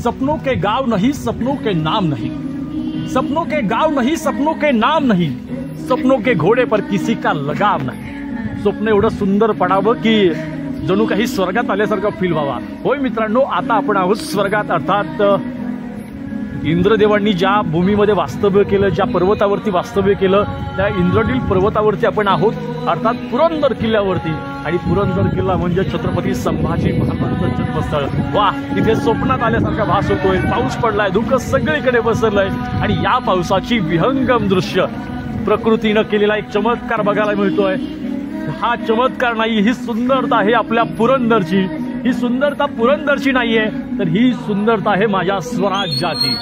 सपनों के गाव नहीं, सपनों के नाम नहीं, सपनों के गाव नहीं, सपनों के नाम नहीं, सपनों के घोडे पर किसी का लगाव नाही। स्वप्न एवढं सुंदर पडावं की जणू काही स्वर्गात आल्यासारखं फील व्हावा। होय मित्रांनो, आता आपण आहोत स्वर्गात, अर्थात इंद्रदेवांनी ज्या भूमीमध्ये वास्तव्य केलं, ज्या पर्वतावरती वास्तव्य केलं, त्या इंद्रनील पर्वतावरती आपण आहोत, अर्थात पुरंदर किल्ल्यावरती। आणि पुरंदर किल्ला म्हणजे छत्रपती संभाजी महाराजांचं जन्मस्थळ। वा, इथे स्वप्नात आल्यासारखा भास होतोय। पाऊस पडलाय, धुकं सगळीकडे पसरलंय आणि या पावसाची विहंगम दृश्य प्रकृतीनं केलेला एक चमत्कार बघायला मिळतोय। हा चमत्कार नाही, ही सुंदरता आहे आपल्या पुरंदरची। ही सुंदरता पुरंदरची नाहीये, तर ही सुंदरता आहे माझ्या स्वराज्याची।